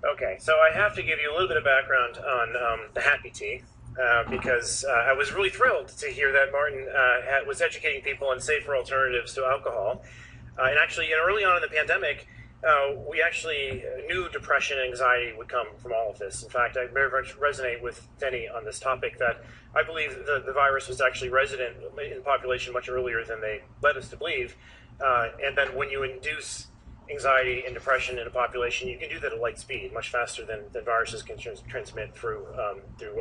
Okay, so I have to give you a little bit of background on the happy tea, because I was really thrilled to hear that Martin was educating people on safer alternatives to alcohol. And actually, early on in the pandemic, we actually knew depression and anxiety would come from all of this. In fact, I very much resonate with Denny on this topic that I believe the virus was actually resident in the population much earlier than they led us to believe. And then when you induce anxiety and depression in a population, you can do that at light speed, much faster than viruses can transmit through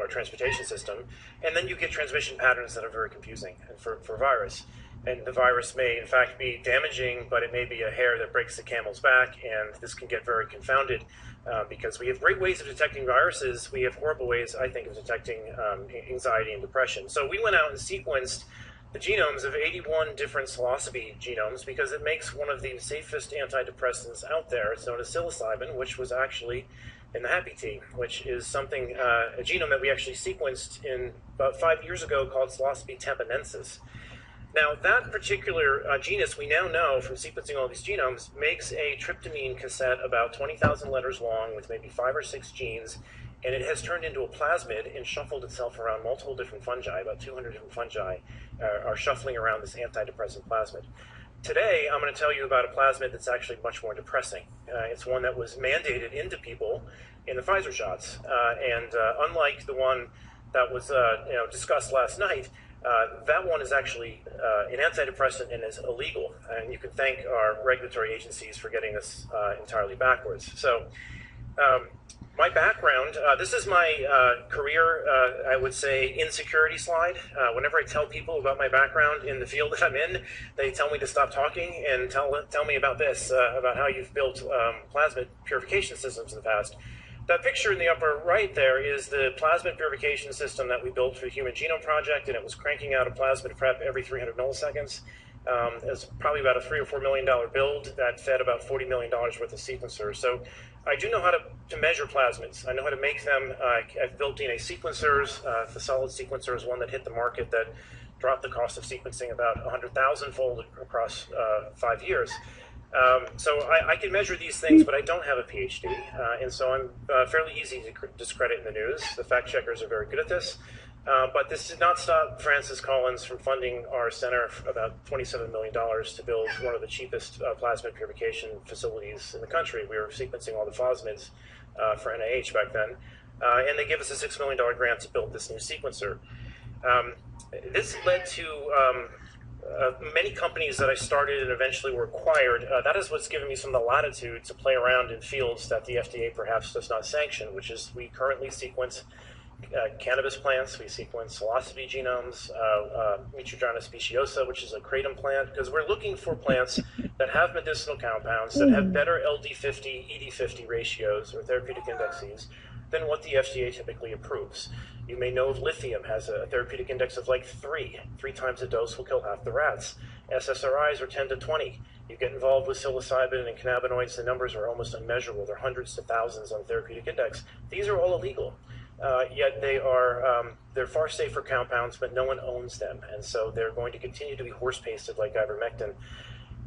our transportation system. And then you get transmission patterns that are very confusing for virus. And the virus may, in fact, be damaging, but it may be a hair that breaks the camel's back, and this can get very confounded because we have great ways of detecting viruses. We have horrible ways, I think, of detecting anxiety and depression. So we went out and sequenced the genomes of 81 different psilocybin genomes because it makes one of the safest antidepressants out there. It's known as psilocybin, which was actually in the happy tea, which is something, a genome that we actually sequenced in about 5 years ago called psilocybin tampanensis. Now, that particular genus, we now know from sequencing all these genomes, makes a tryptamine cassette about 20,000 letters long with maybe 5 or 6 genes, and it has turned into a plasmid and shuffled itself around multiple different fungi. About 200 different fungi are shuffling around this antidepressant plasmid. Today, I'm going to tell you about a plasmid that's actually much more depressing. It's one that was mandated into people in the Pfizer shots, and unlike the one that was discussed last night, that one is actually an antidepressant and is illegal. And you can thank our regulatory agencies for getting this entirely backwards. So my background, this is my career, I would say, insecurity slide. Whenever I tell people about my background in the field that I'm in, they tell me to stop talking and tell me about this, about how you've built plasmid purification systems in the past. That picture in the upper right there is the plasmid purification system that we built for the Human Genome Project, and it was cranking out a plasmid prep every 300 milliseconds. It was probably about a $3 or $4 million build that fed about $40 million worth of sequencers. So I do know how to measure plasmids. I know how to make them. I've built DNA sequencers. The solid sequencer is one that hit the market that dropped the cost of sequencing about 100,000-fold across 5 years. So I can measure these things, but I don't have a PhD, and so I'm fairly easy to discredit in the news. The fact checkers are very good at this, but this did not stop Francis Collins from funding our center for about $27 million to build one of the cheapest plasmid purification facilities in the country. We were sequencing all the phasgids for NIH back then, and they gave us a $6 million grant to build this new sequencer. This led to many companies that I started and eventually were acquired. That is what's given me some of the latitude to play around in fields that the FDA perhaps does not sanction, which is we currently sequence cannabis plants, we sequence psilocybin genomes, Mitridiana speciosa, which is a kratom plant, because we're looking for plants that have medicinal compounds, that have better LD50, ED50 ratios or therapeutic indexes than what the FDA typically approves. You may know lithium has a therapeutic index of like 3 times the dose will kill half the rats. SSRIs are 10 to 20. You get involved with psilocybin and cannabinoids, the numbers are almost unmeasurable. They're hundreds to thousands on therapeutic index. These are all illegal, yet they're far safer compounds, but no one owns them, and so they're going to continue to be horse-pasted like ivermectin.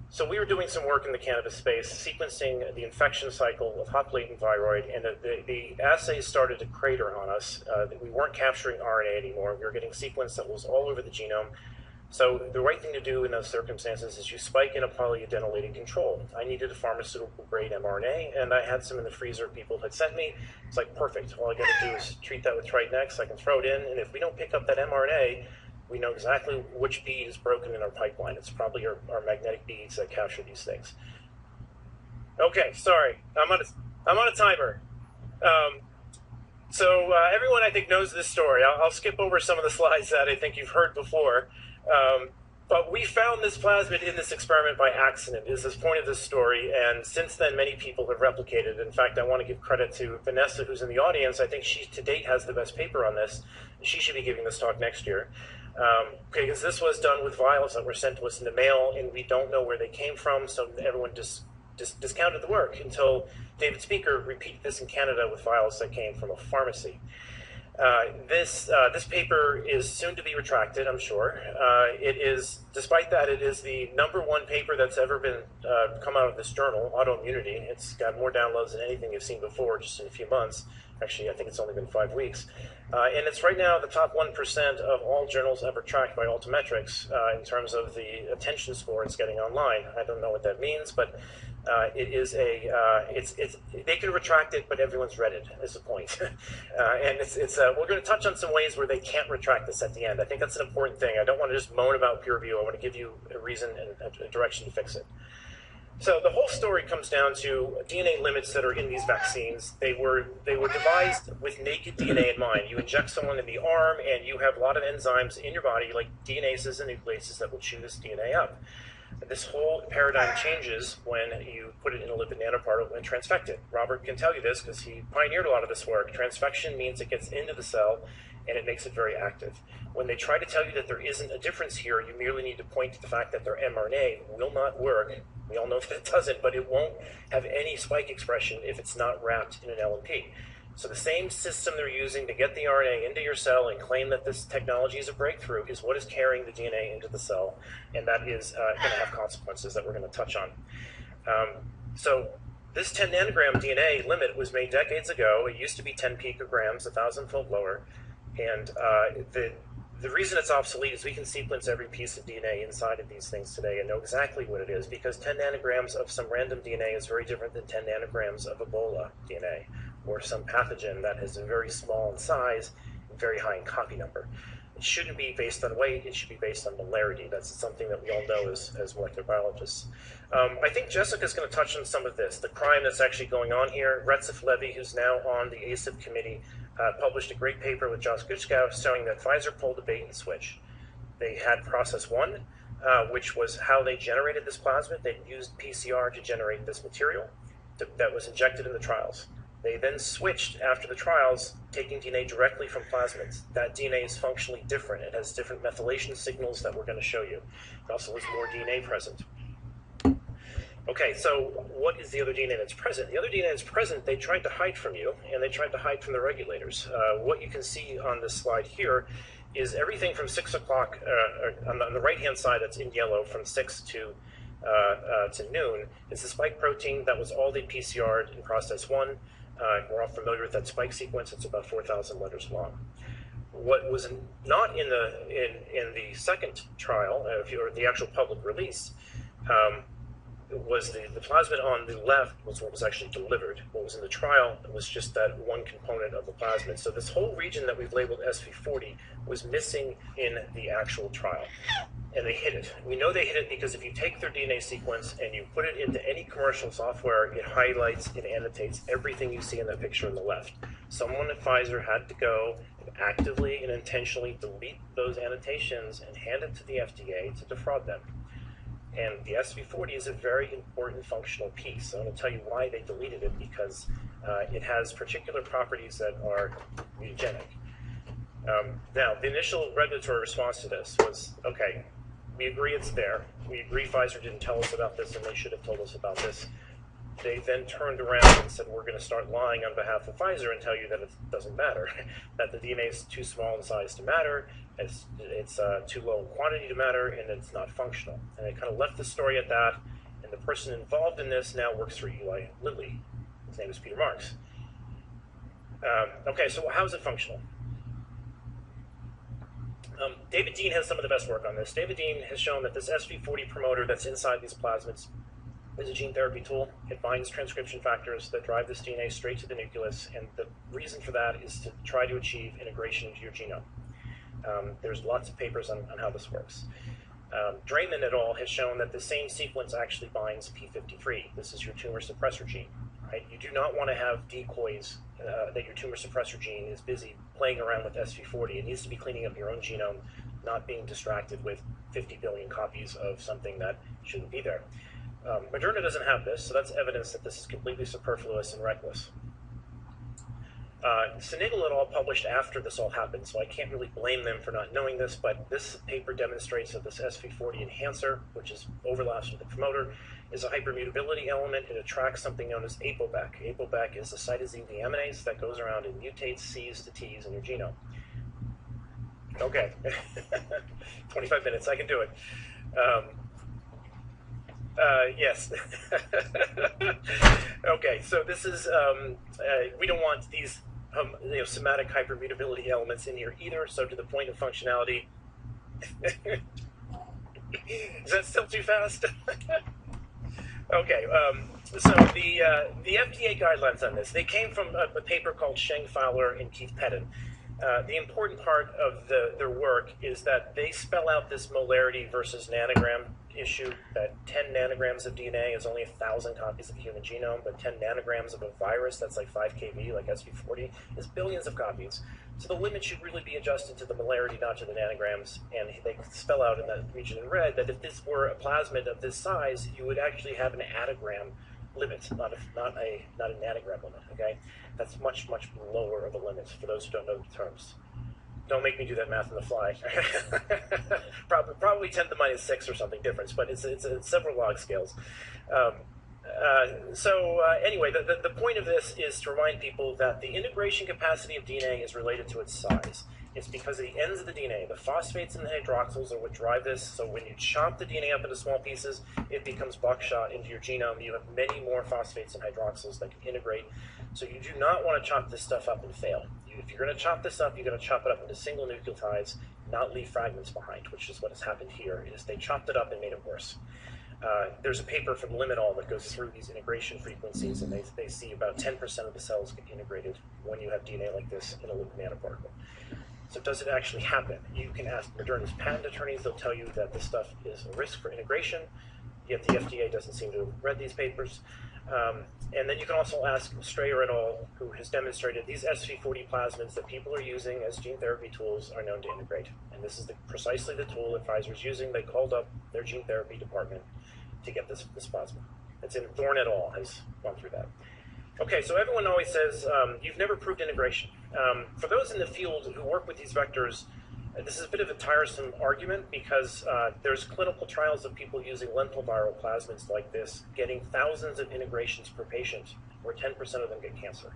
So we were doing some work in the cannabis space, sequencing the infection cycle of hot latent viroid, and the assays started to crater on us. We weren't capturing RNA anymore. We were getting sequence that was all over the genome. So the right thing to do in those circumstances is you spike in a polyadenylated control. I needed a pharmaceutical-grade mRNA, and I had some in the freezer people had sent me. It's like, perfect. All I got to do is treat that with Tritenex. I can throw it in, and if we don't pick up that mRNA, we know exactly which bead is broken in our pipeline. It's probably our magnetic beads that capture these things. Okay, sorry, I'm on a timer. So everyone, I think, knows this story. I'll skip over some of the slides that I think you've heard before. But we found this plasmid in this experiment by accident, is this point of this story, and since then many people have replicated. In fact, I want to give credit to Vanessa, who's in the audience. I think she, to date, has the best paper on this. She should be giving this talk next year. Because this was done with vials that were sent to us in the mail, and we don't know where they came from, so everyone just discounted the work until David Speaker repeated this in Canada with vials that came from a pharmacy. This paper is soon to be retracted, I'm sure. It is Despite that, it is the #1 paper that's ever been come out of this journal, Autoimmunity. It's got more downloads than anything you've seen before just in a few months. Actually, I think it's only been 5 weeks. And it's right now the top 1% of all journals ever tracked by Altimetrics in terms of the attention score it's getting online. I don't know what that means, but it is they can retract it, but everyone's read it, is the point. And we're going to touch on some ways where they can't retract this at the end. I think that's an important thing. I don't want to just moan about peer review. I want to give you a reason and a direction to fix it. So the whole story comes down to DNA limits that are in these vaccines. They were devised with naked DNA in mind. You inject someone in the arm, and you have a lot of enzymes in your body, like DNases and nucleases, that will chew this DNA up. This whole paradigm changes when you put it in a lipid nanoparticle and transfect it. Robert can tell you this because he pioneered a lot of this work. Transfection means it gets into the cell and it makes it very active. When they try to tell you that there isn't a difference here, you merely need to point to the fact that their mRNA will not work. We all know that it doesn't, but it won't have any spike expression if it's not wrapped in an LNP. So the same system they're using to get the RNA into your cell and claim that this technology is a breakthrough is what is carrying the DNA into the cell, and that is going to have consequences that we're going to touch on. So this 10 nanogram DNA limit was made decades ago. It used to be 10 picograms, 1,000-fold lower, and the reason it's obsolete is we can sequence every piece of DNA inside of these things today and know exactly what it is, because 10 nanograms of some random DNA is very different than 10 nanograms of Ebola DNA, or some pathogen that is very small in size and very high in copy number. It shouldn't be based on weight, it should be based on molarity. That's something that we all know as molecular biologists. I think Jessica's going to touch on some of this, the crime that's actually going on here. Retzef Levy, who's now on the ACIP committee, published a great paper with Josh Gutzkow showing that Pfizer pulled a bait and switch. They had process 1, which was how they generated this plasmid. They used PCR to generate this material that was injected in the trials. They then switched after the trials, taking DNA directly from plasmids. That DNA is functionally different. It has different methylation signals that we're going to show you. It also has more DNA present. Okay, so what is the other DNA that's present? The other DNA that's present, they tried to hide from you, and they tried to hide from the regulators. What you can see on this slide here is everything from 6 o'clock, on the right-hand side that's in yellow, from 6 to noon, is the spike protein that was all they PCR'd in process 1. We're all familiar with that spike sequence. It's about 4,000 letters long. What was not in the second trial, or the actual public release, was the plasmid on the left was what was actually delivered. What was in the trial was just that one component of the plasmid. So this whole region that we've labeled SV40 was missing in the actual trial. And they hid it. We know they hid it because if you take their DNA sequence and you put it into any commercial software, it highlights and annotates everything you see in that picture on the left. Someone at Pfizer had to go and actively and intentionally delete those annotations and hand it to the FDA to defraud them. And the SV40 is a very important functional piece. I'm going to tell you why they deleted it, because it has particular properties that are mutagenic. Now, the initial regulatory response to this was, okay, we agree it's there. We agree Pfizer didn't tell us about this and they should have told us about this. They then turned around and said, we're going to start lying on behalf of Pfizer and tell you that it doesn't matter, that the DNA is too small in size to matter, it's too low in quantity to matter, and it's not functional. And they kind of left the story at that, and the person involved in this now works for Eli Lilly. His name is Peter Marks. Okay, so how is it functional? David Dean has some of the best work on this. David Dean has shown that this SV40 promoter that's inside these plasmids is a gene therapy tool. It binds transcription factors that drive this DNA straight to the nucleus, and the reason for that is to try to achieve integration into your genome. There's lots of papers on how this works. Drayman et al. Has shown that the same sequence actually binds P53. This is your tumor suppressor gene. Right? You do not want to have decoys that your tumor suppressor gene is busy playing around with SV40. It needs to be cleaning up your own genome, not being distracted with 50 billion copies of something that shouldn't be there. Moderna doesn't have this, so that's evidence that this is completely superfluous and reckless. Sinigel et al. Published after this all happened, so I can't really blame them for not knowing this, but this paper demonstrates that this SV40 enhancer, which overlaps with the promoter, is a hypermutability element. It attracts something known as ApoBec. ApoBec is a cytosine deaminase that goes around and mutates C's to T's in your genome. Okay, 25 minutes, I can do it. Um, yes. Okay, so this is, we don't want these somatic hypermutability elements in here either, so to the point of functionality. Is that still too fast? Okay, so the FDA guidelines on this, they came from a paper called Sheng Fowler and Keith Pettin. The important part of their work is that they spell out this molarity versus nanogram issue, that 10 nanograms of DNA is only 1,000 copies of the human genome, but 10 nanograms of a virus, that's like 5 kb, like SV40, is billions of copies. So the limit should really be adjusted to the molarity, not to the nanograms, and they spell out in that region in red that if this were a plasmid of this size, you would actually have an attogram limit, not a nanogram limit, okay? That's much, much lower of a limit for those who don't know the terms. Don't make me do that math on the fly. probably 10 to the minus 6 or something different, but it's several log scales. Anyway, the point of this is to remind people that the integration capacity of DNA is related to its size. It's because of the ends of the DNA. The phosphates and the hydroxyls are what drive this. So when you chop the DNA up into small pieces, it becomes buckshot into your genome. You have many more phosphates and hydroxyls that can integrate. So you do not want to chop this stuff up and fail. If you're going to chop this up, you're going to chop it up into single nucleotides, not leave fragments behind, which is what has happened here, is they chopped it up and made it worse. There's a paper from Liminal that goes through these integration frequencies, and they see about 10% of the cells get integrated when you have DNA like this in a lipid nanoparticle. So does it actually happen? You can ask Moderna's patent attorneys, they'll tell you that this stuff is a risk for integration, yet the FDA doesn't seem to have read these papers. And then you can also ask Strayer et al., who has demonstrated these SV40 plasmids that people are using as gene therapy tools are known to integrate. And this is precisely the tool that Pfizer's using. They called up their gene therapy department to get this plasmid. It's in Thorne et al. Has gone through that. Okay, so everyone always says, you've never proved integration. For those in the field who work with these vectors, this is a bit of a tiresome argument because there's clinical trials of people using lentiviral plasmids like this, getting thousands of integrations per patient, where 10% of them get cancer.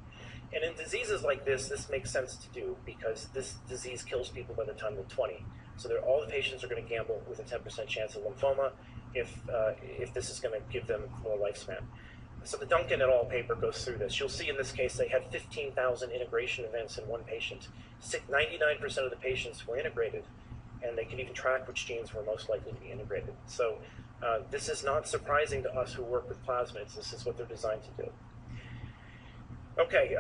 And in diseases like this makes sense to do because this disease kills people by the time they're 20. So all the patients are going to gamble with a 10% chance of lymphoma if this is going to give them more lifespan. So the Duncan et al. Paper goes through this. You'll see in this case they had 15,000 integration events in one patient. 99% of the patients were integrated, and they could even track which genes were most likely to be integrated. So this is not surprising to us who work with plasmids. This is what they're designed to do. Okay,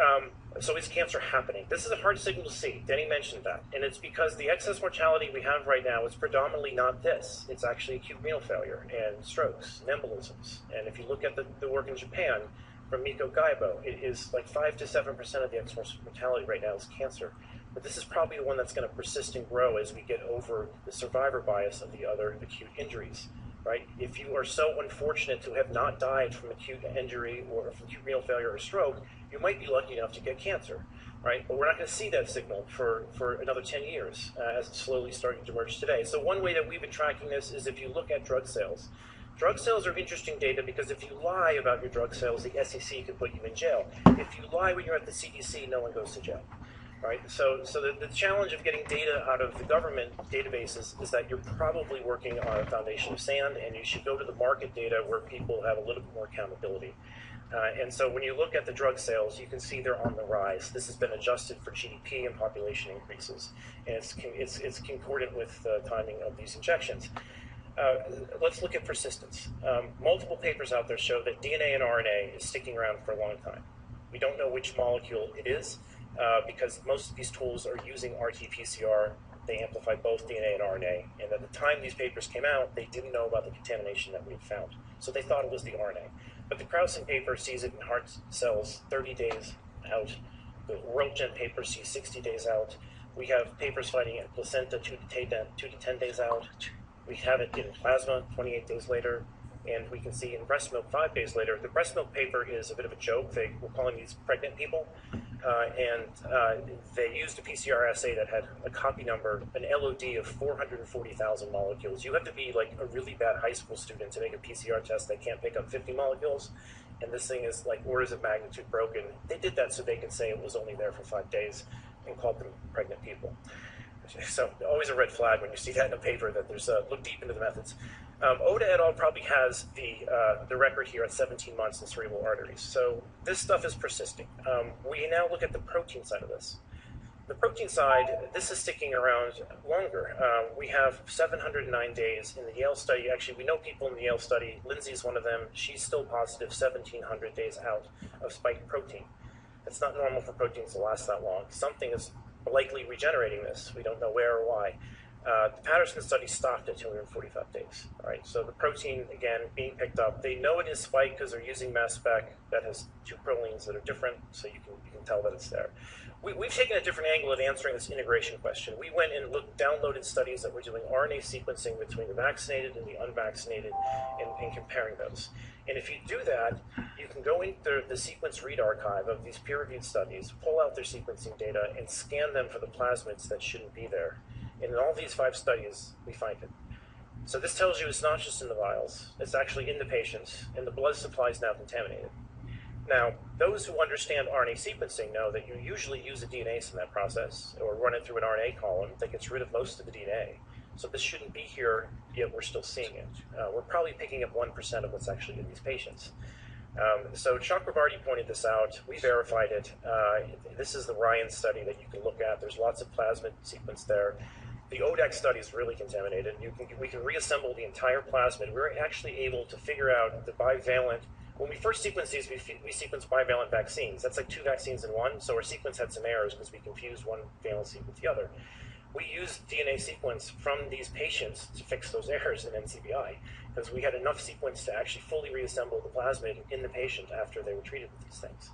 so is cancer happening? This is a hard signal to see. Denny mentioned that. And it's because the excess mortality we have right now is predominantly not this. It's actually acute renal failure and strokes and embolisms. And if you look at the work in Japan from Miko Gaibo, it is like 5 to 7% of the excess mortality right now is cancer. But this is probably the one that's going to persist and grow as we get over the survivor bias of the other acute injuries. Right? If you are so unfortunate to have not died from acute injury or from acute renal failure or stroke, you might be lucky enough to get cancer, right? But we're not going to see that signal for another 10 years as it's slowly starting to emerge today. So one way that we've been tracking this is if you look at drug sales. Drug sales are interesting data because if you lie about your drug sales, the SEC can put you in jail. If you lie when you're at the CDC, no one goes to jail. Right? So the challenge of getting data out of the government databases is that you're probably working on a foundation of sand, and you should go to the market data where people have a little bit more accountability. And so when you look at the drug sales, you can see they're on the rise. This has been adjusted for GDP and population increases, and it's concordant with the timing of these injections. Let's look at persistence. Multiple papers out there show that DNA and RNA is sticking around for a long time. We don't know which molecule it is, because most of these tools are using RT-PCR. They amplify both DNA and RNA, and at the time these papers came out, they didn't know about the contamination that we had found. So they thought it was the RNA. But the Krausen paper sees it in heart cells 30 days out. The WorldGen paper sees 60 days out. We have papers finding it in placenta 2 to 10 days out. We have it in plasma 28 days later. And we can see in breast milk 5 days later. The breast milk paper is a bit of a joke. They were calling these pregnant people. They used a PCR assay that had a copy number, an LOD of 440,000 molecules. You have to be like a really bad high school student to make a PCR test that can't pick up 50 molecules. And this thing is like orders of magnitude broken. They did that so they could say it was only there for 5 days and called them pregnant people. So always a red flag when you see that in a paper that there's look deep into the methods. Oda et al. Probably has the record here at 17 months in cerebral arteries. So this stuff is persisting. We now look at the protein side of this. The protein side, this is sticking around longer. We have 709 days in the Yale study. Actually, we know people in the Yale study. Lindsay's one of them. She's still positive 1,700 days out of spike protein. It's not normal for proteins to last that long. Something is likely regenerating this. We don't know where or why. The Patterson study stopped at 245 days. All right, so the protein, again, being picked up. They know it is spike because they're using mass spec that has two prolines that are different, so you can tell that it's there. We've taken a different angle at answering this integration question. We went and downloaded studies that were doing RNA sequencing between the vaccinated and the unvaccinated and comparing those. And if you do that, you can go into the sequence read archive of these peer-reviewed studies, pull out their sequencing data, and scan them for the plasmids that shouldn't be there. And in all these 5 studies, we find it. So this tells you it's not just in the vials, it's actually in the patients, and the blood supply is now contaminated. Now, those who understand RNA sequencing know that you usually use a DNase in that process, or run it through an RNA column that gets rid of most of the DNA. So this shouldn't be here, yet we're still seeing it. We're probably picking up 1% of what's actually in these patients. So Chakravarti pointed this out. We verified it. This is the Ryan study that you can look at. There's lots of plasmid sequence there. The ODEC study is really contaminated. We can reassemble the entire plasmid. We're actually able to figure out the bivalent. When we first sequenced these, we sequenced bivalent vaccines. That's like 2 vaccines in one, so our sequence had some errors because we confused one valency with the other. We used DNA sequence from these patients to fix those errors in NCBI because we had enough sequence to actually fully reassemble the plasmid in the patient after they were treated with these things.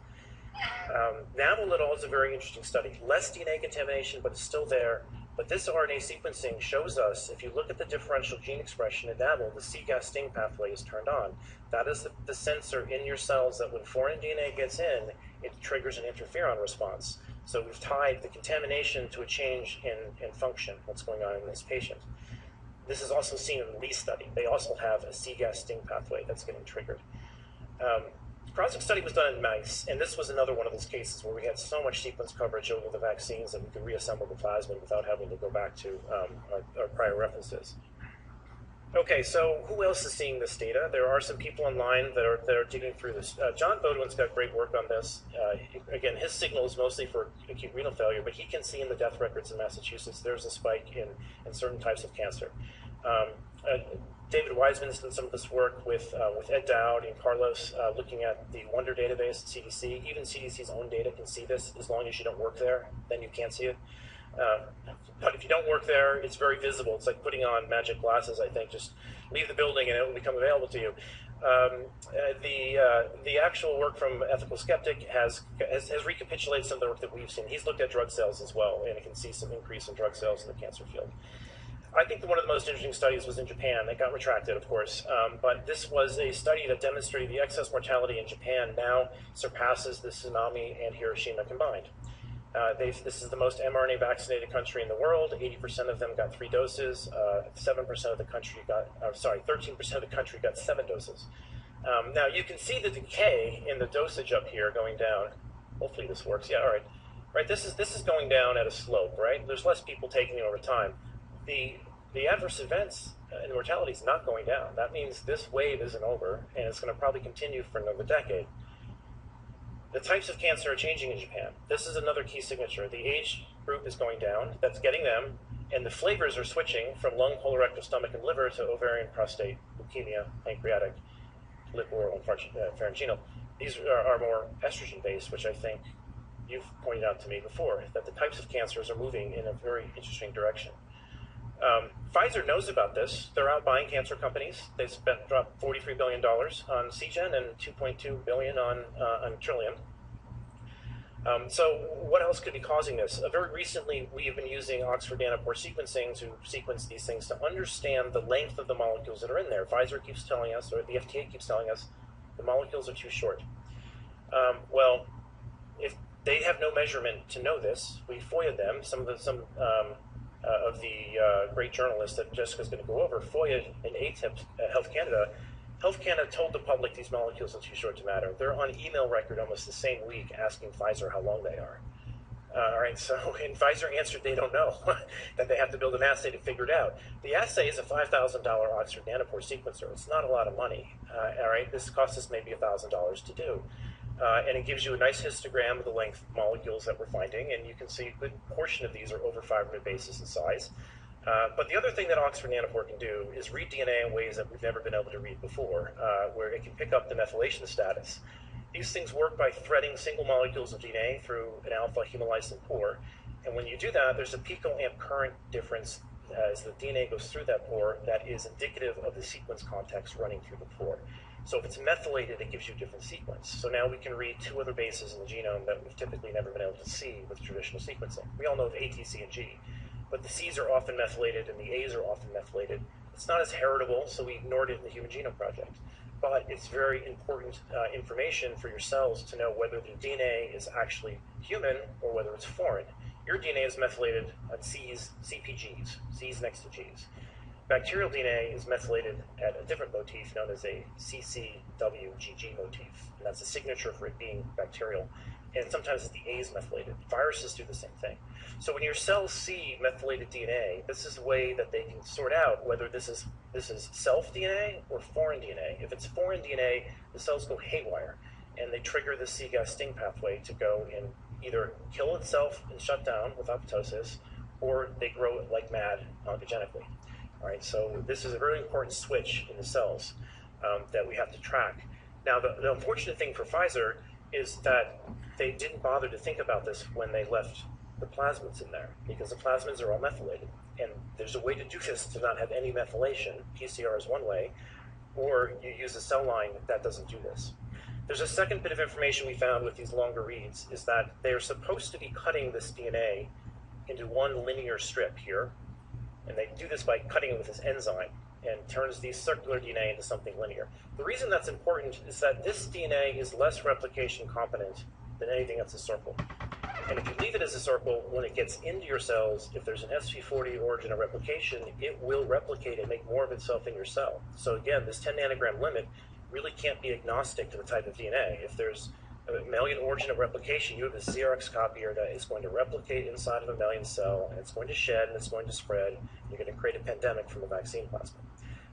NAVL et al. Is a very interesting study. Less DNA contamination, but it's still there. But this RNA sequencing shows us, if you look at the differential gene expression in NAVL, the C-gas sting pathway is turned on. That is the sensor in your cells that when foreign DNA gets in, it triggers an interferon response. So we've tied the contamination to a change in function, what's going on in this patient. This is also seen in the Lee study. They also have a C-gas sting pathway that's getting triggered. Project study was done in mice, and this was another one of those cases where we had so much sequence coverage over the vaccines that we could reassemble the plasmid without having to go back to our prior references. Okay, so who else is seeing this data? There are some people online that are digging through this. John Bodwin's got great work on this. Again, his signal is mostly for acute renal failure, but he can see in the death records in Massachusetts there's a spike in certain types of cancer. David Wiseman's done some of this work with Ed Dowd and Carlos, looking at the Wonder database at CDC. Even CDC's own data can see this as long as you don't work there, then you can't see it. But if you don't work there, it's very visible. It's like putting on magic glasses, I think. Just leave the building and it will become available to you. The actual work from Ethical Skeptic has recapitulated some of the work that we've seen. He's looked at drug sales as well, and you can see some increase in drug sales in the cancer field. I think that one of the most interesting studies was in Japan. It got retracted, of course, but this was a study that demonstrated the excess mortality in Japan now surpasses the tsunami and Hiroshima combined. This is the most mRNA vaccinated country in the world. 80% of them got 3 doses. 7% of the country got, 13% of the country got 7 doses. Now you can see the decay in the dosage up here going down. Hopefully this works. Yeah, all right. Right. This is going down at a slope. Right. There's less people taking it over time. The adverse events and mortality is not going down. That means this wave isn't over, and it's going to probably continue for another decade. The types of cancer are changing in Japan. This is another key signature. The age group is going down. That's getting them. And the flavors are switching from lung, colorectal, stomach, and liver to ovarian, prostate, leukemia, pancreatic, lip, oral, and pharyngeal. These are more estrogen-based, which I think you've pointed out to me before, that the types of cancers are moving in a very interesting direction. Pfizer knows about this. They're out buying cancer companies. They dropped $43 billion on Seagen and $2.2 billion on Trillium. So what else could be causing this? Very recently, we have been using Oxford nanopore sequencing to sequence these things to understand the length of the molecules that are in there. Pfizer keeps telling us, or the FDA keeps telling us, the molecules are too short. Well, if they have no measurement to know this, we FOIA'd them. Some of the great journalists that Jessica's going to go over FOIA'd in ATIP at Health Canada. Health Canada told the public these molecules are too short to matter. They're on email record almost the same week asking Pfizer how long they are. All right, so and Pfizer answered they don't know, that they have to build an assay to figure it out. The assay is a $5,000 Oxford nanopore sequencer. It's not a lot of money. All right, this costs us maybe $1,000 to do. And it gives you a nice histogram of the length of molecules that we're finding, and you can see a good portion of these are over 500 bases in size. But the other thing that Oxford Nanopore can do is read DNA in ways that we've never been able to read before, where it can pick up the methylation status. These things work by threading single molecules of DNA through an alpha hemolysin pore, and when you do that, there's a picoamp current difference as the DNA goes through that pore that is indicative of the sequence context running through the pore. So if it's methylated, it gives you a different sequence. So now we can read two other bases in the genome that we've typically never been able to see with traditional sequencing. We all know of A, T, C, and G, but the C's are often methylated and the A's are often methylated. It's not as heritable, so we ignored it in the Human Genome Project. But it's very important information for your cells to know whether the DNA is actually human or whether it's foreign. Your DNA is methylated at C's, CpGs, C's next to G's. Bacterial DNA is methylated at a different motif known as a CCWGG motif, and that's a signature for it being bacterial. And sometimes it's the A's methylated. Viruses do the same thing. So when your cells see methylated DNA, this is a way that they can sort out whether this is self DNA or foreign DNA. If it's foreign DNA, the cells go haywire, and they trigger the C-gas sting pathway to go and either kill itself and shut down with apoptosis, or they grow it like mad oncogenically. All right, so this is a very important switch in the cells that we have to track. Now, the unfortunate thing for Pfizer is that they didn't bother to think about this when they left the plasmids in there, because the plasmids are all methylated. And there's a way to do this to not have any methylation. PCR is one way, or you use a cell line that doesn't do this. There's a second bit of information we found with these longer reads, is that they're supposed to be cutting this DNA into one linear strip here, and they do this by cutting it with this enzyme and turns the circular DNA into something linear. The reason that's important is that this DNA is less replication competent than anything that's a circle. And if you leave it as a circle, when it gets into your cells, if there's an SV40 origin of replication, it will replicate and make more of itself in your cell. So again, this 10 nanogram limit really can't be agnostic to the type of DNA. If there's a mammalian origin of replication, you have a Xerox copier that is going to replicate inside of a mammalian cell, and it's going to shed and it's going to spread. You're going to create a pandemic from the vaccine plasmid.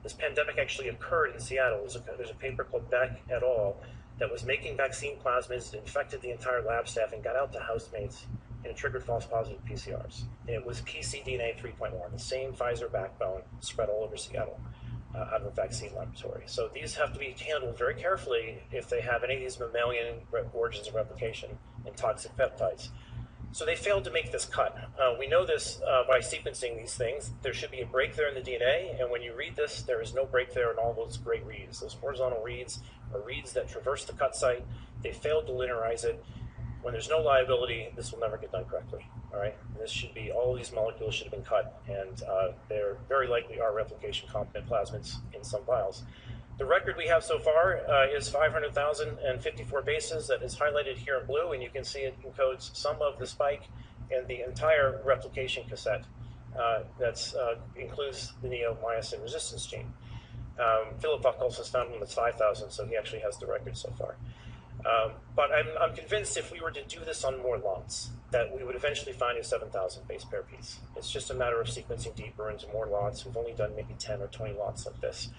This pandemic actually occurred in Seattle. There's a paper called Beck et al. That was making vaccine plasmids, infected the entire lab staff, and got out to housemates, and it triggered false positive PCRs. And it was pcDNA 3.1, the same Pfizer backbone spread all over Seattle out of a vaccine laboratory. So these have to be handled very carefully if they have any of these mammalian origins of replication and toxic peptides. So they failed to make this cut. We know this by sequencing these things. There should be a break there in the DNA, and when you read this, there is no break there in all those great reads. Those horizontal reads are reads that traverse the cut site. They failed to linearize it. When there's no liability, this will never get done correctly. All right, this should be, all of these molecules should have been cut, and there very likely are replication competent plasmids in some vials. The record we have so far is 500,054 bases. That is highlighted here in blue, and you can see it encodes some of the spike and the entire replication cassette that includes the neomycin resistance gene. Philip Buck also found one that's 5,000, so he actually has the record so far. But I'm convinced if we were to do this on more lots, that we would eventually find a 7,000 base pair piece. It's just a matter of sequencing deeper into more lots. We've only done maybe 10 or 20 lots like this.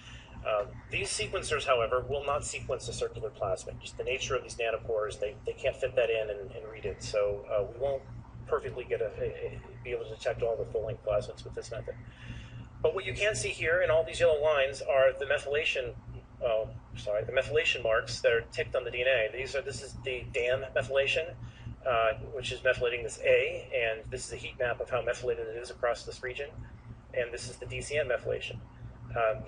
These sequencers, however, will not sequence a circular plasmid. Just the nature of these nanopores, they can't fit that in and read it. So we won't perfectly be able to detect all the full-length plasmids with this method. But what you can see here in all these yellow lines are the methylation marks that are ticked on the DNA. This is the DAM methylation, which is methylating this A, and this is a heat map of how methylated it is across this region. And this is the DCN methylation.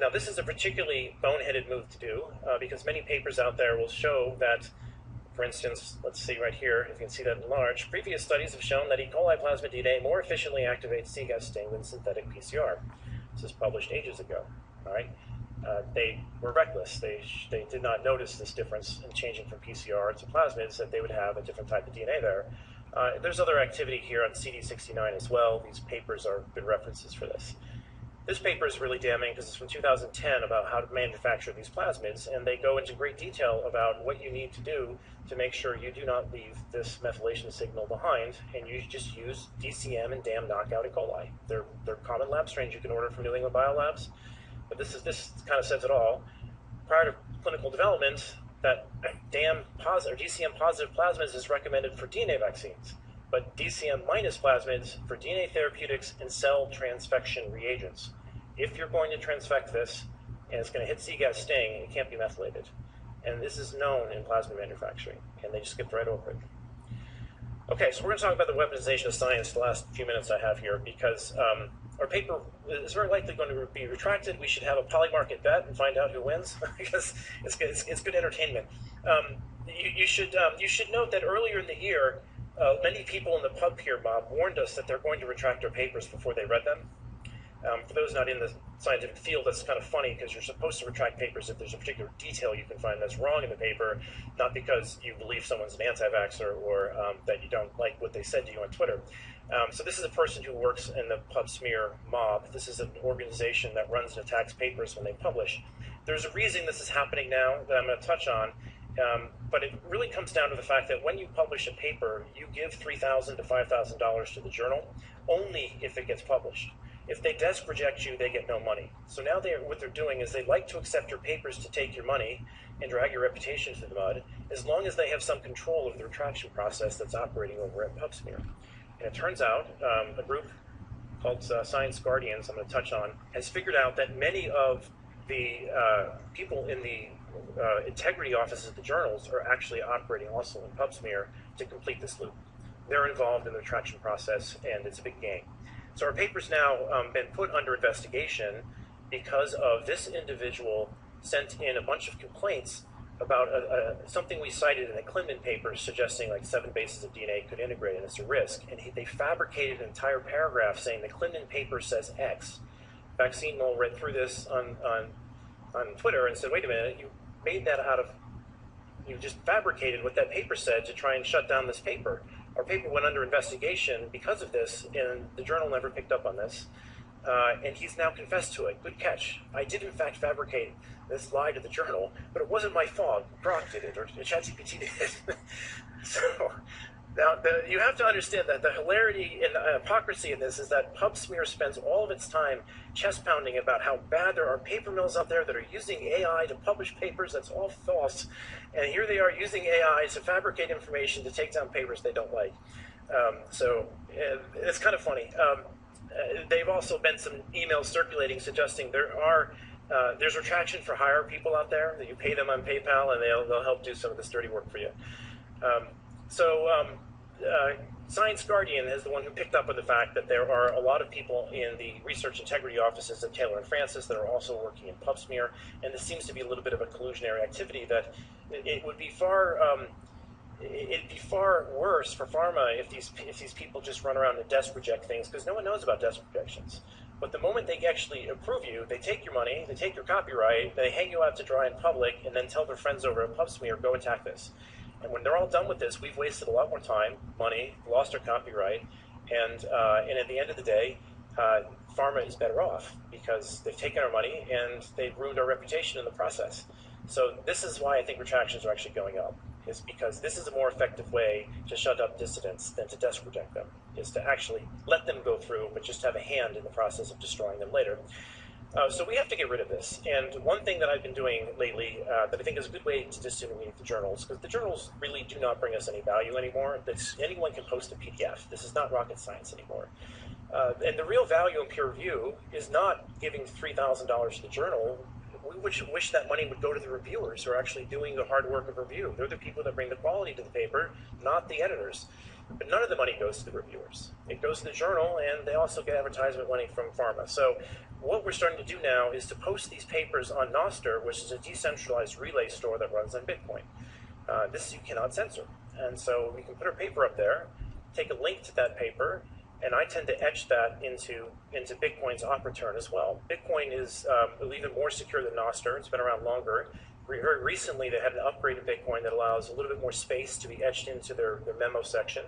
Now, this is a particularly boneheaded move to do because many papers out there will show that, for instance, let's see right here, if you can see that in large, previous studies have shown that E. coli plasmid DNA more efficiently activates C-gas sting than synthetic PCR. This was published ages ago, all right? They were reckless. They did not notice this difference in changing from PCR to plasmids, that they would have a different type of DNA there. There's other activity here on CD69 as well. These papers are good references for this. This paper is really damning because it's from 2010 about how to manufacture these plasmids, and they go into great detail about what you need to do to make sure you do not leave this methylation signal behind, and you just use DCM and DAM knockout E. coli. They're common lab strains you can order from New England Biolabs, but this kind of says it all. Prior to clinical development, that DAM positive or DCM positive plasmids is recommended for DNA vaccines, but DCM minus plasmids for DNA therapeutics and cell transfection reagents. If you're going to transfect this and it's going to hit C-gas sting, it can't be methylated. And this is known in plasmid manufacturing, and they just skipped right over it. Okay, so we're going to talk about the weaponization of science the last few minutes I have here, because our paper is very likely going to be retracted. We should have a polymarket bet and find out who wins, because it's good entertainment. You should note that earlier in the year, many people in the PubPeer mob warned us that they're going to retract our papers before they read them. For those not in the scientific field, that's kind of funny, because you're supposed to retract papers if there's a particular detail you can find that's wrong in the paper, not because you believe someone's an anti-vaxxer or that you don't like what they said to you on Twitter. So this is a person who works in the PubSmear mob. This is an organization that runs and attacks papers when they publish. There's a reason this is happening now that I'm going to touch on, but it really comes down to the fact that when you publish a paper, you give $3,000 to $5,000 to the journal only if it gets published. If they desk reject you, they get no money. So now what they're doing is they like to accept your papers to take your money and drag your reputation through the mud, as long as they have some control of the retraction process that's operating over at PubSmear. And it turns out a group called Science Guardians, I'm going to touch on, has figured out that many of the people in the integrity offices of the journals are actually operating also in PubSmear to complete this loop. They're involved in the retraction process, and it's a big game. So our paper's now been put under investigation because of this individual sent in a bunch of complaints about something we cited in the Clinton paper, suggesting like 7 bases of DNA could integrate, and it's a risk. And they fabricated an entire paragraph saying the Clinton paper says X. Vaccine Mole read through this on Twitter and said, wait a minute, you made that you just fabricated what that paper said to try and shut down this paper. Our paper went under investigation because of this, and the journal never picked up on this. And he's now confessed to it. Good catch. I did, in fact, fabricate this lie to the journal, but it wasn't my fault. Grok did it, or ChatGPT did it. So now you have to understand that the hilarity and the hypocrisy in this is that PubSmear spends all of its time chest pounding about how bad there are paper mills out there that are using AI to publish papers. That's all false. And here they are using AI to fabricate information to take down papers they don't like. So it's kind of funny. They've also been some emails circulating suggesting there's retraction for hire people out there, that you pay them on PayPal and they'll help do some of this dirty work for you. Science Guardian is the one who picked up on the fact that there are a lot of people in the research integrity offices at Taylor and Francis that are also working in PubSmear, and this seems to be a little bit of a collusionary activity that it would be far it'd be far worse for pharma if these people just run around and desk reject things, because no one knows about desk rejections. But the moment they actually approve you, they take your money, they take your copyright, they hang you out to dry in public, and then tell their friends over at PubSmear, go attack this. And when they're all done with this, we've wasted a lot more time, money, lost our copyright, and at the end of the day, pharma is better off because they've taken our money and they've ruined our reputation in the process. So this is why I think retractions are actually going up, is because this is a more effective way to shut up dissidents than to desk reject them, is to actually let them go through, but just have a hand in the process of destroying them later. So we have to get rid of this. And one thing that I've been doing lately that I think is a good way to disintermediate the journals, because the journals really do not bring us any value anymore. Anyone can post a PDF. This is not rocket science anymore. And the real value in peer review is not giving $3,000 to the journal. We wish that money would go to the reviewers who are actually doing the hard work of review. They're the people that bring the quality to the paper, not the editors. But none of the money goes to the reviewers. It goes to the journal, and they also get advertisement money from pharma. So what we're starting to do now is to post these papers on Nostr, which is a decentralized relay store that runs on Bitcoin. This you cannot censor. And so we can put our paper up there, take a link to that paper, and I tend to etch that into Bitcoin's op return as well. Bitcoin is even more secure than Nostr. It's been around longer. We heard recently they had an upgrade in Bitcoin that allows a little bit more space to be etched into their memo section.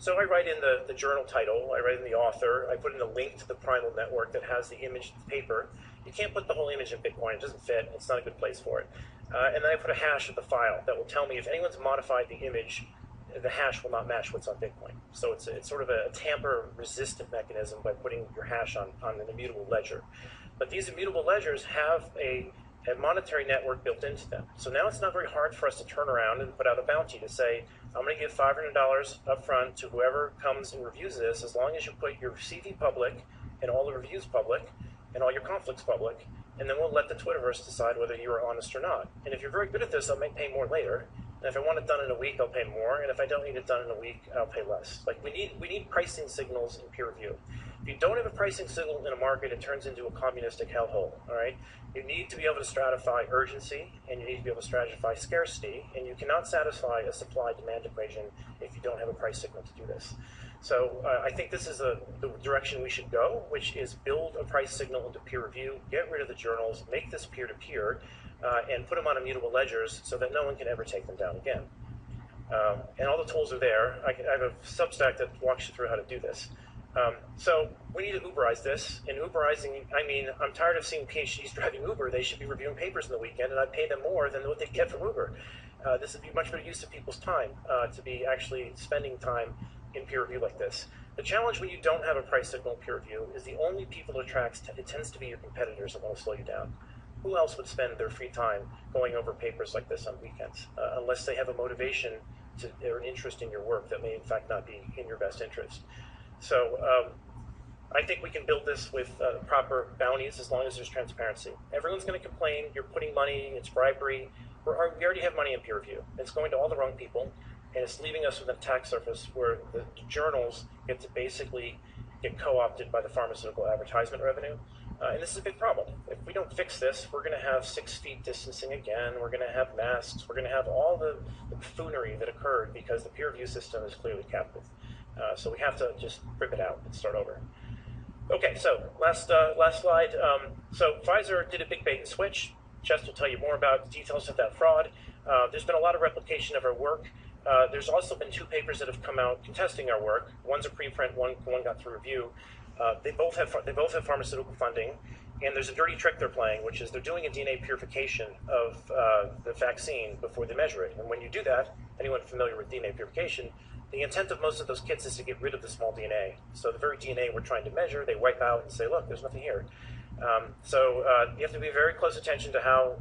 So I write in the journal title, I write in the author, I put in a link to the primal network that has the image of the paper. You can't put the whole image in Bitcoin, it doesn't fit, it's not a good place for it. And then I put a hash of the file that will tell me if anyone's modified the image, the hash will not match what's on Bitcoin. So it's sort of a tamper-resistant mechanism by putting your hash on an immutable ledger. But these immutable ledgers have a monetary network built into them. So now it's not very hard for us to turn around and put out a bounty to say, I'm going to give $500 up front to whoever comes and reviews this, as long as you put your CV public and all the reviews public and all your conflicts public, and then we'll let the Twitterverse decide whether you are honest or not. And if you're very good at this, I may pay more later. And if I want it done in a week, I'll pay more. And if I don't need it done in a week, I'll pay less. Like we need pricing signals in peer review. If you don't have a pricing signal in a market, it turns into a communistic hellhole, all right? You need to be able to stratify urgency, and you need to be able to stratify scarcity, and you cannot satisfy a supply-demand equation if you don't have a price signal to do this. So I think this is the direction we should go, which is build a price signal into peer review, get rid of the journals, make this peer-to-peer, and put them on immutable ledgers so that no one can ever take them down again. And all the tools are there. I have a Substack that walks you through how to do this. So we need to Uberize this. And Uberizing, I mean, I'm tired of seeing PhDs driving Uber. They should be reviewing papers in the weekend, and I'd pay them more than what they get from Uber. This would be much better use of people's time to be actually spending time in peer review like this. The challenge when you don't have a price signal in peer review is the only people it attracts, it tends to be your competitors that want to slow you down. Who else would spend their free time going over papers like this on weekends, unless they have a motivation or an interest in your work that may in fact not be in your best interest? So I think we can build this with proper bounties as long as there's transparency. Everyone's going to complain, you're putting money, it's bribery. We already have money in peer review. It's going to all the wrong people, and it's leaving us with an attack surface where the journals get to basically get co-opted by the pharmaceutical advertisement revenue. And this is a big problem. If we don't fix this, we're going to have 6 feet distancing again, we're going to have masks, we're going to have all the buffoonery that occurred because the peer review system is clearly captive. So we have to just rip it out and start over. Okay, so last slide. So Pfizer did a big bait and switch. Chest will tell you more about the details of that fraud. There's been a lot of replication of our work. There's also been 2 papers that have come out contesting our work. One's a preprint, one got through review. They both have pharmaceutical funding, and there's a dirty trick they're playing, which is they're doing a DNA purification of the vaccine before they measure it. And when you do that, anyone familiar with DNA purification, the intent of most of those kits is to get rid of the small DNA. So the very DNA we're trying to measure, they wipe out and say, look, there's nothing here. So you have to pay very close attention to how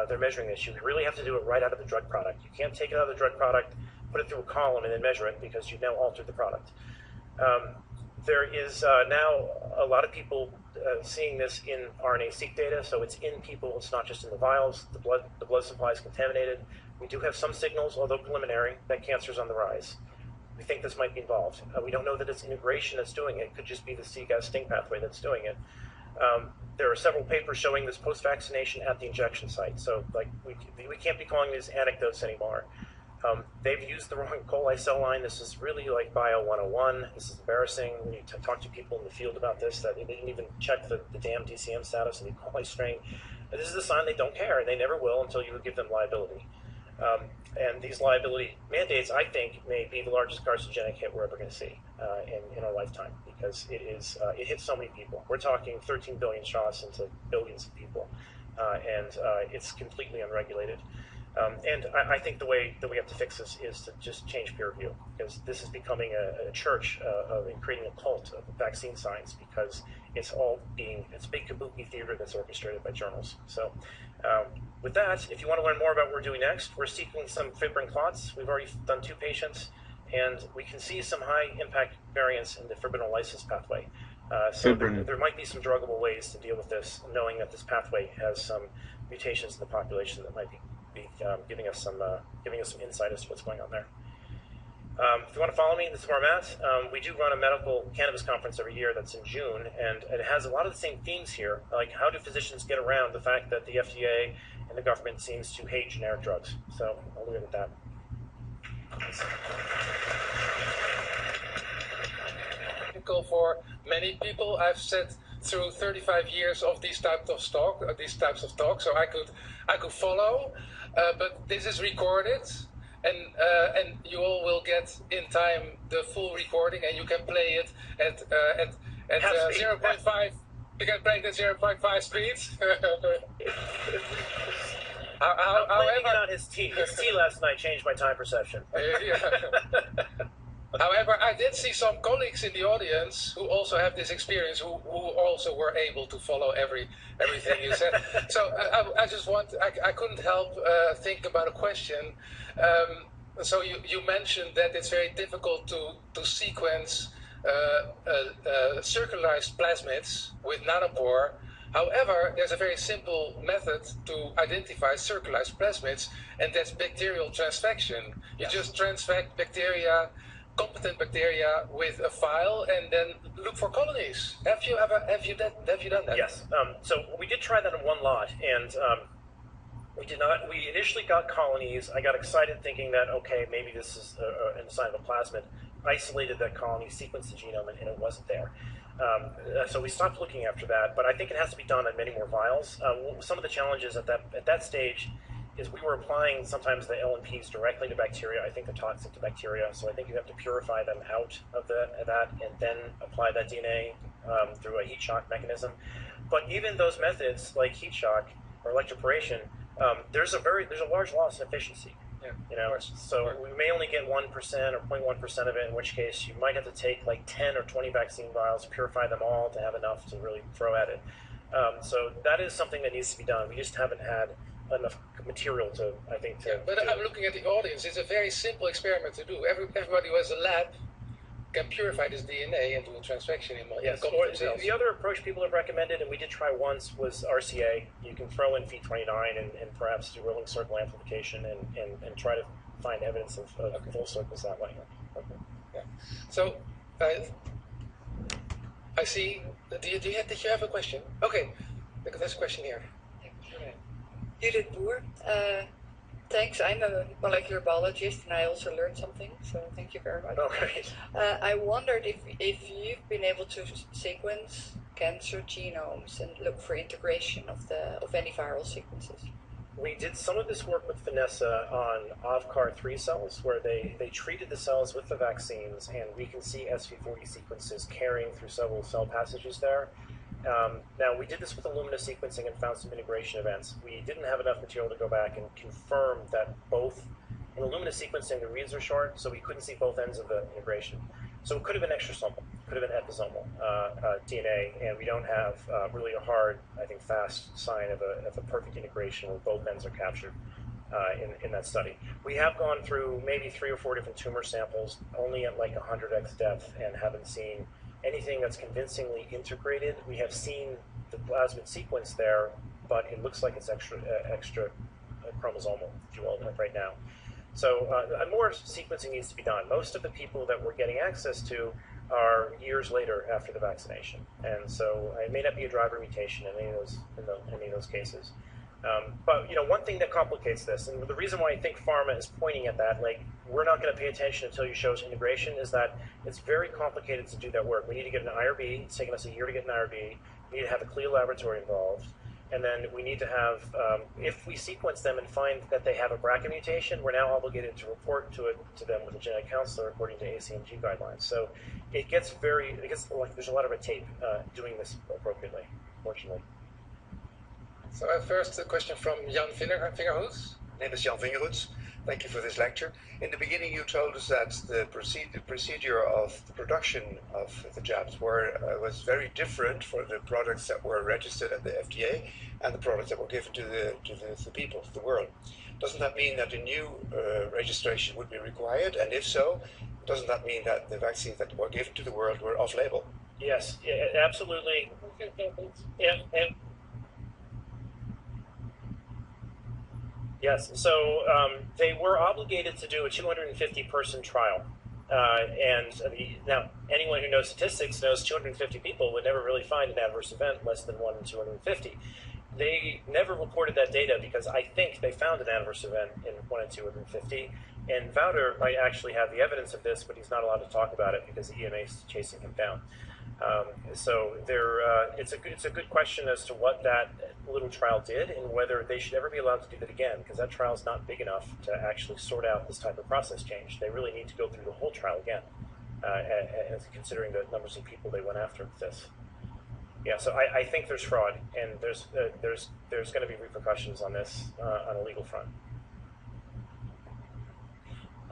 they're measuring this. You really have to do it right out of the drug product. You can't take it out of the drug product, put it through a column, and then measure it because you've now altered the product. There is now a lot of people seeing this in RNA-seq data, so it's in people, it's not just in the vials. The blood supply is contaminated. We do have some signals, although preliminary, that cancer is on the rise. We think this might be involved. We don't know that it's integration that's doing it. It could just be the C-gas sting pathway that's doing it. There are several papers showing this post-vaccination at the injection site. So like we can't be calling these anecdotes anymore. They've used the wrong coli cell line. This is really like Bio 101. This is embarrassing. When you talk to people in the field about this, that they didn't even check the damn DCM status of the coli strain. And this is a sign they don't care, and they never will until you give them liability. And these liability mandates, I think, may be the largest carcinogenic hit we're ever going to see in our lifetime, because it hits so many people. We're talking 13 billion shots into billions of people, and it's completely unregulated. And I think the way that we have to fix this is to just change peer review, because this is becoming a church and creating a cult of vaccine science, because it's big kabuki theater that's orchestrated by journals. So with that, if you want to learn more about what we're doing next, we're seeking some fibrin clots. We've already done 2 patients, and we can see some high impact variants in the fibrinolysis pathway. So there might be some druggable ways to deal with this, knowing that this pathway has some mutations in the population that might be giving us some insight as to what's going on there. If you want to follow me, this is where I'm at. We do run a medical cannabis conference every year that's in June, and it has a lot of the same themes here, like how do physicians get around the fact that the FDA and the government seems to hate generic drugs. So I'll leave it at that. For many people, I've sat through 35 years of these types of talks, so I could follow. But this is recorded, and you all will get in time the full recording, and you can play it at 0.5. You can play it at 0.5 speed. I'm blaming it on his tea. His tea last night changed my time perception. However, I did see some colleagues in the audience who also have this experience, who also were able to follow everything you said. So I just I couldn't help think about a question. So you mentioned that it's very difficult to sequence circularized plasmids with nanopore. However, there's a very simple method to identify circularized plasmids, and that's bacterial transfection. You just transfect bacteria, competent bacteria, with a file, and then look for colonies. Have you done that? Yes. So we did try that in one lot, and we did not. We initially got colonies. I got excited thinking that, okay, maybe this is a sign of a plasmid. Isolated that colony, sequenced the genome, and it wasn't there. So we stopped looking after that, but I think it has to be done on many more vials. Some of the challenges at that stage is we were applying sometimes the LNPs directly to bacteria. I think they're toxic to bacteria, so I think you have to purify them out of that and then apply that DNA through a heat shock mechanism. But even those methods like heat shock or electroporation, there's a large loss in efficiency. Yeah, you know, so we may only get 1% or 0.1% of it, in which case you might have to take like 10 or 20 vaccine vials, purify them all to have enough to really throw at it. So that is something that needs to be done. We just haven't had enough material to, I think, to... Yeah, but I'm looking at the audience. It's a very simple experiment to do. Everybody who has a lab can purify this DNA and do a transfection in competent cells. The other approach people have recommended, and we did try once, was RCA. You can throw in Phe29 and perhaps do rolling circle amplification and try to find evidence of full circles that way. Okay. Yeah. So, I see. Did you have a question? Okay, there's a question here. Judith Boer. Thanks. I'm a molecular biologist, and I also learned something. So thank you very much. Oh, great. I wondered if you've been able to sequence cancer genomes and look for integration of any viral sequences. We did some of this work with Vanessa on OVCAR3 cells, where they treated the cells with the vaccines, and we can see SV40 sequences carrying through several cell passages there. Now, we did this with Illumina sequencing and found some integration events. We didn't have enough material to go back and confirm that both, in Illumina sequencing, the reads are short, so we couldn't see both ends of the integration. So it could have been extrasomal, could have been episomal DNA, and we don't have really a hard, I think, fast sign of a perfect integration where both ends are captured in that study. We have gone through maybe 3 or 4 different tumor samples, only at like 100x depth, and haven't seen anything that's convincingly integrated. We have seen the plasmid sequence there, but it looks like it's extra chromosomal, if you will, right now. So more sequencing needs to be done. Most of the people that we're getting access to are years later after the vaccination, and so it may not be a driver mutation in any of those cases. But you know, one thing that complicates this, and the reason why I think pharma is pointing at that, like we're not going to pay attention until you show us integration, is that it's very complicated to do that work. We need to get an IRB. It's taken us a year to get an IRB. We need to have a CLIA laboratory involved, and then we need to have, if we sequence them and find that they have a BRCA mutation, we're now obligated to report to them with a genetic counselor according to ACMG guidelines. So it gets like there's a lot of red tape doing this appropriately, fortunately. So first a question from Jan Vingerhoes. My name is Jan Vingerhoes. Thank you for this lecture. In the beginning you told us that the procedure of the production of the jabs was very different for the products that were registered at the FDA and the products that were given to the people of the world. Doesn't that mean that a new registration would be required? And if so, doesn't that mean that the vaccines that were given to the world were off-label? Yes, absolutely. Yeah, and yes, so they were obligated to do a 250-person trial. Now, anyone who knows statistics knows 250 people would never really find an adverse event less than 1 in 250. They never reported that data because I think they found an adverse event in 1 in 250. And Wouter might actually have the evidence of this, but he's not allowed to talk about it because the EMA is chasing him down. So it's a good question as to what that little trial did and whether they should ever be allowed to do that again, because that trial is not big enough to actually sort out this type of process change. They really need to go through the whole trial again, considering the numbers of people they went after with this. Yeah, so I think there's fraud, and there's going to be repercussions on this on a legal front.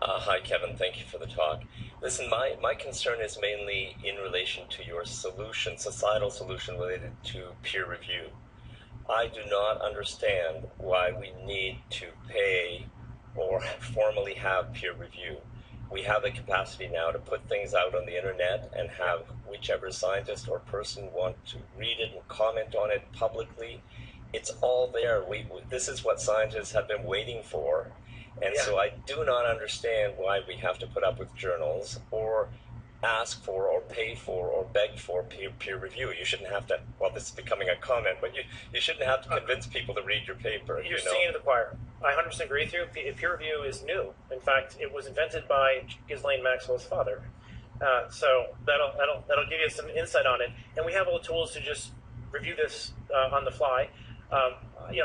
Hi, Kevin. Thank you for the talk. Listen, my concern is mainly in relation to your solution, societal solution related to peer review. I do not understand why we need to pay or formally have peer review. We have the capacity now to put things out on the internet and have whichever scientist or person want to read it and comment on it publicly. It's all there. This is what scientists have been waiting for. And so I do not understand why we have to put up with journals or ask for or pay for or beg for peer review. You shouldn't have to, well, this is becoming a comment, but you shouldn't have to convince people to read your paper. You're singing to the choir. I 100% agree with you. Peer review is new. In fact, it was invented by Ghislaine Maxwell's father. So that'll give you some insight on it. And we have all the tools to just review this on the fly.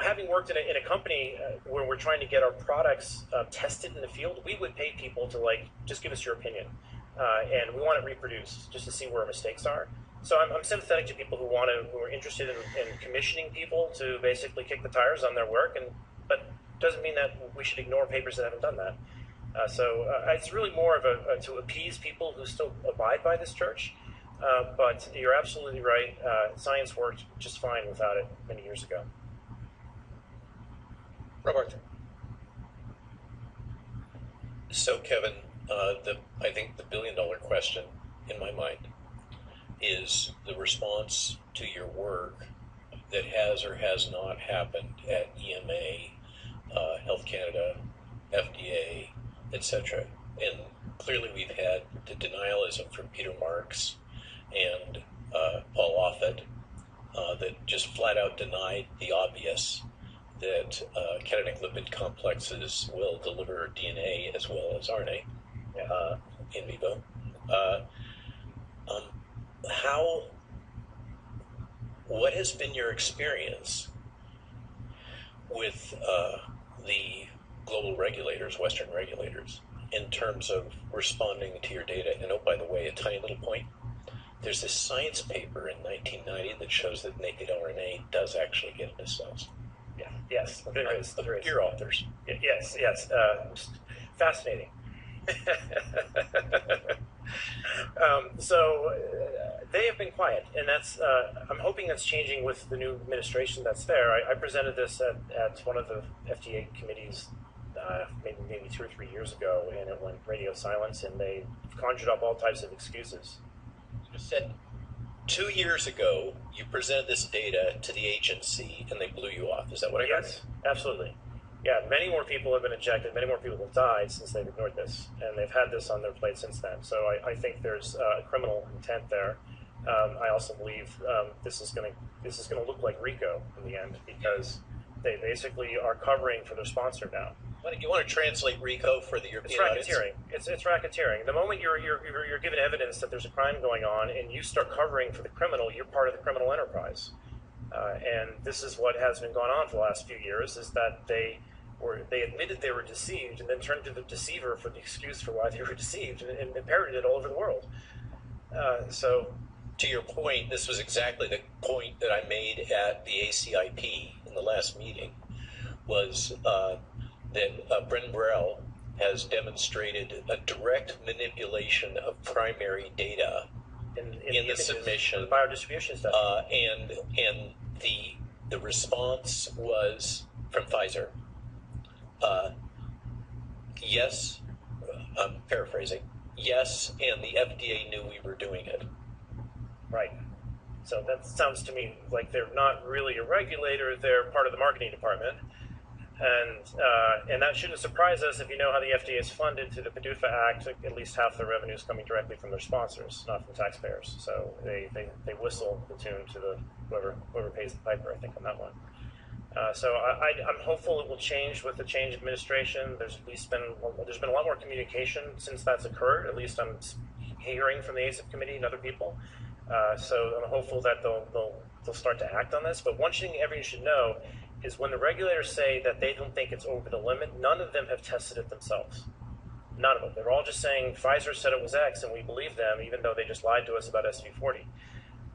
Having worked in a company where we're trying to get our products tested in the field, we would pay people to just give us your opinion, and we want it reproduced just to see where mistakes are. So I'm sympathetic to people who are interested in commissioning people to basically kick the tires on their work, but doesn't mean that we should ignore papers that haven't done that. So it's really more of to appease people who still abide by this church. But you're absolutely right. Science worked just fine without it many years ago. Robert. So, Kevin, I think the billion-dollar question in my mind is the response to your work that has or has not happened at EMA, Health Canada, FDA, etc. And clearly we've had the denialism from Peter Marks and Paul Offit that just flat out denied the obvious, that cationic lipid complexes will deliver DNA as well as RNA in vivo. What has been your experience with the global regulators, Western regulators, in terms of responding to your data? And oh, by the way, a tiny little point. There's this science paper in 1990 that shows that naked RNA does actually get into cells. Yeah. Yes, there is. Your authors. Yes. Fascinating. So they have been quiet, and that's. I'm hoping that's changing with the new administration that's there. I presented this at one of the FDA committees maybe 2 or 3 years ago, and it went radio silence, and they conjured up all types of excuses. You said 2 years ago you presented this data to the agency and they blew you off. Is that what I heard? Yes, absolutely. Yeah, many more people have been ejected, many more people have died since they've ignored this, and they've had this on their plate since then. So I think there's criminal intent there. I also believe this is going to look like RICO in the end, because they basically are covering for their sponsor now. You want to translate RICO for the European audience? It's racketeering. It's racketeering. The moment you're given evidence that there's a crime going on and you start covering for the criminal, you're part of the criminal enterprise. And this is what has been going on for the last few years: is that they admitted they were deceived and then turned to the deceiver for the excuse for why they were deceived, and parroted it all over the world. So, to your point, this was exactly the point that I made at the ACIP in the last meeting. Was that Bren Burrell has demonstrated a direct manipulation of primary data in the submission, the biodistribution stuff, and the response was from Pfizer. Yes, I'm paraphrasing. Yes, and the FDA knew we were doing it. Right. So that sounds to me like they're not really a regulator; they're part of the marketing department. And that shouldn't surprise us if you know how the FDA is funded through the PDUFA Act. At least half the revenue is coming directly from their sponsors, not from taxpayers. So they whistle the tune to whoever pays the piper, I think, on that one. So I'm hopeful it will change with the change of administration. There's been a lot more communication since that's occurred. At least I'm hearing from the ACIP committee and other people. So I'm hopeful that they'll start to act on this. But one thing everyone should know is when the regulators say that they don't think it's over the limit, none of them have tested it themselves. None of them. They're all just saying Pfizer said it was X and we believe them, even though they just lied to us about SV40.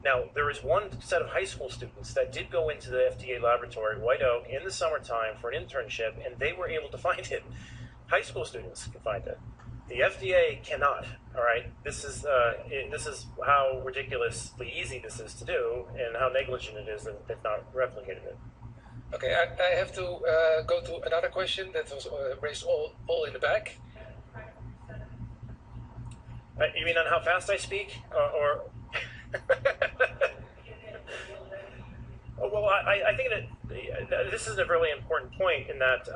Now, there is one set of high school students that did go into the FDA laboratory, White Oak, in the summertime for an internship, and they were able to find it. High school students can find it. The FDA cannot. All right, this is how ridiculously easy this is to do, and how negligent it is that they've not replicated it. Okay, I have to go to another question that was raised all in the back. You mean on how fast I speak, or? Well, I think that this is a really important point in that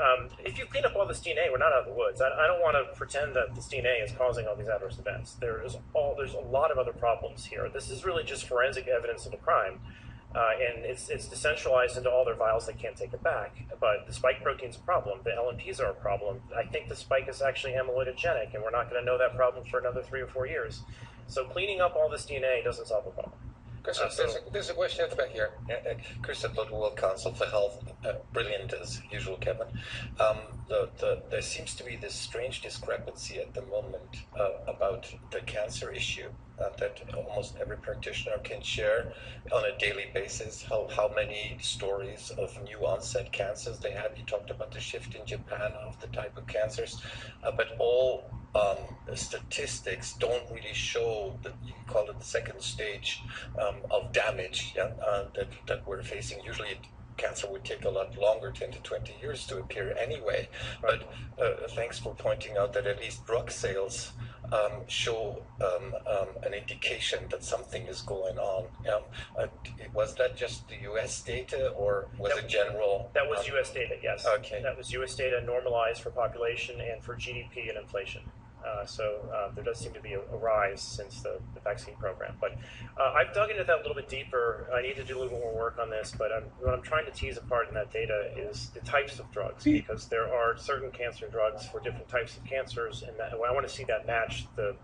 if you clean up all this DNA, we're not out of the woods. I don't want to pretend that this DNA is causing all these adverse events. There's a lot of other problems here. This is really just forensic evidence of the crime, and it's decentralized into all their vials. They can't take it back. But the spike protein's a problem. The LNPs are a problem. I think the spike is actually amyloidogenic, and we're not going to know that problem for another 3 or 4 years. So cleaning up all this DNA doesn't solve the problem. There's a question at the back here. Chris at the World Council for Health, brilliant as usual, Kevin. There seems to be this strange discrepancy at the moment about the cancer issue that almost every practitioner can share on a daily basis, how many stories of new onset cancers they have. You talked about the shift in Japan of the type of cancers, but all statistics don't really show that you call it the second stage of damage that we're facing. Usually cancer would take a lot longer, 10 to 20 years to appear anyway. But thanks for pointing out that at least drug sales show an indication that something is going on. Was that just the U.S. data, or was it general? That was U.S. data, yes. Okay. That was U.S. data normalized for population and for GDP and inflation. So there does seem to be a rise since the vaccine program. But I've dug into that a little bit deeper. I need to do a little more work on this, but what I'm trying to tease apart in that data is the types of drugs, because there are certain cancer drugs for different types of cancers, and I want to see that match the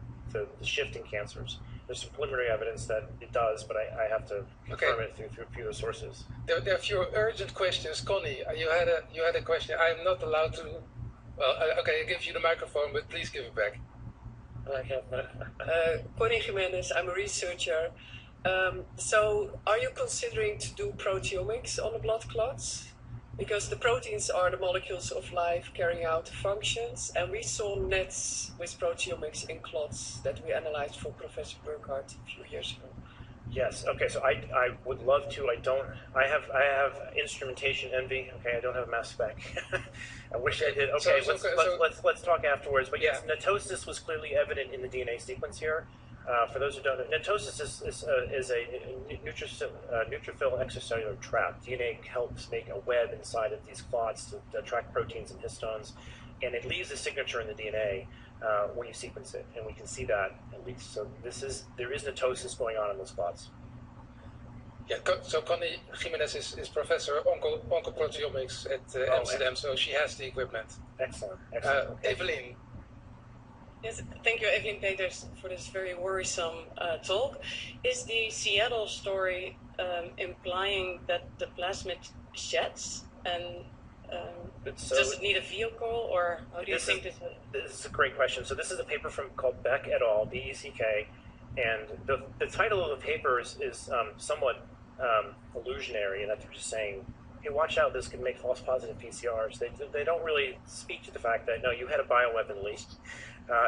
shift in cancers. There's some preliminary evidence that it does, but I have to confirm it through a few of the sources. There are a few urgent questions. Connie, you had a question. I'm not allowed to. Well, okay, I give you the microphone, but please give it back. Connie Jimenez, I'm a researcher. So are you considering to do proteomics on the blood clots? Because the proteins are the molecules of life carrying out the functions, and we saw nets with proteomics in clots that we analyzed for Professor Burkhardt a few years ago. Yes. Okay. So I would love to. I have instrumentation envy. Okay. I don't have a mass spec. I wish I did. Okay. Let's talk afterwards. But yes, netosis was clearly evident in the DNA sequence here. For those who don't know, netosis is a neutrophil extracellular trap. DNA helps make a web inside of these clots to attract proteins and histones, and it leaves a signature in the DNA when you sequence it, and we can see that at least. So there is netosis going on in those clots. Yeah, so Connie Jimenez is professor oncoproteomics at Amsterdam, so she has the equipment. Excellent. Evelyn. Yes, thank you, Evelyn Peters, for this very worrisome talk. Is the Seattle story implying that the plasmid sheds, and does it need a vehicle, or how do you think this? This is a great question. So this is a paper called Beck et al., B-E-C-K, and the title of the paper is somewhat illusionary, and that they're just saying, hey, watch out, this could make false positive PCRs. They don't really speak to the fact that, no, you had a bioweapon leak.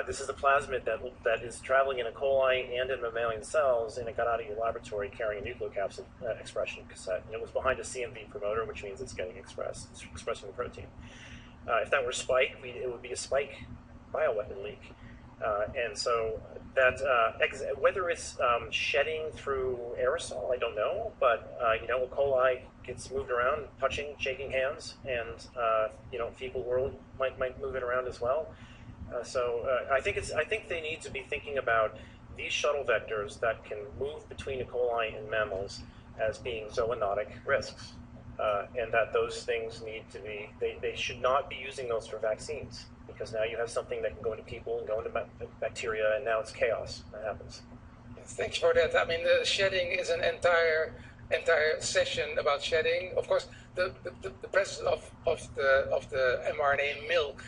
This is a plasmid that is traveling in E. coli and in mammalian cells, and it got out of your laboratory carrying a nucleocapsid expression cassette. And it was behind a CMV promoter, which means it's getting expressed. It's expressing the protein. If that were spike, it would be a spike bioweapon leak. And so that whether it's shedding through aerosol, I don't know, but E. coli gets moved around, touching, shaking hands, and fecal world might move it around as well. So I think they need to be thinking about these shuttle vectors that can move between E. coli and mammals as being zoonotic risks, and that those things need to be. They should not be using those for vaccines, because now you have something that can go into people and go into bacteria, and now it's chaos. That happens. Thanks for that. I mean, the shedding is an entire session about shedding. Of course, the presence of the mRNA milk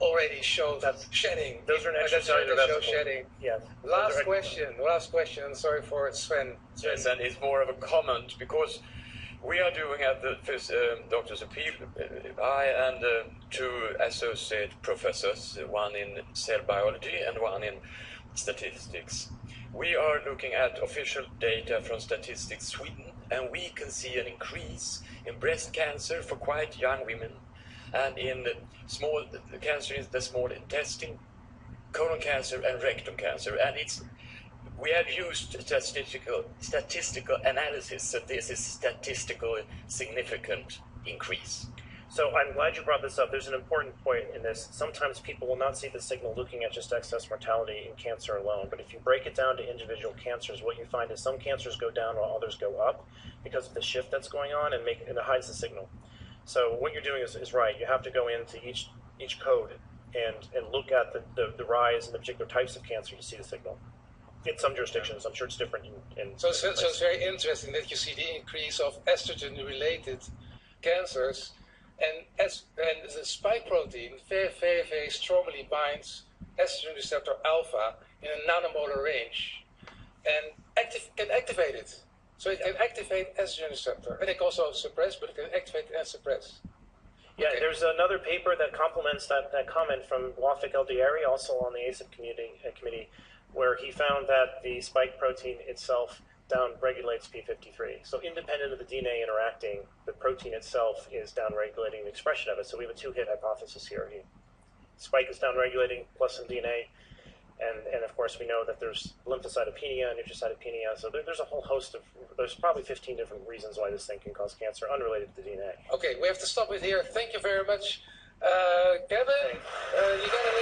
already shows shedding. Those are an extracellular show shedding. Yes. Last question. Sorry for Sven. Yes, and it's more of a comment because we are doing at the Doctors Appeal, I and two associate professors, one in cell biology and one in statistics. We are looking at official data from Statistics Sweden, and we can see an increase in breast cancer for quite young women, and in small cancer in the small intestine, colon cancer and rectum cancer, and we have used statistical analysis, so this is statistically significant increase. So I'm glad you brought this up. There's an important point in this. Sometimes people will not see the signal looking at just excess mortality in cancer alone, but if you break it down to individual cancers, what you find is some cancers go down while others go up because of the shift that's going on, and it hides the signal. So what you're doing is right. You have to go into each code and look at the rise in the particular types of cancer to see the signal. In some jurisdictions, I'm sure it's different. So it's very interesting that you see the increase of estrogen-related cancers, and the spike protein very, very, very strongly binds estrogen receptor alpha in a nanomolar range, and can activate it. So it can activate estrogen receptor, and it can also suppress, but it can activate and suppress. Yeah, Okay. there's another paper that complements that comment from Wafik El-Diari, also on the ACIP committee, where he found that the spike protein itself downregulates P53. So independent of the DNA interacting, the protein itself is downregulating the expression of it. So we have a two-hit hypothesis here. Spike is downregulating plus some DNA, and of course we know that there's lymphocytopenia and neutrocytopenia. So there's a whole host of, there's probably 15 different reasons why this thing can cause cancer unrelated to the DNA. Okay, we have to stop it here. Thank you very much, Kevin. You got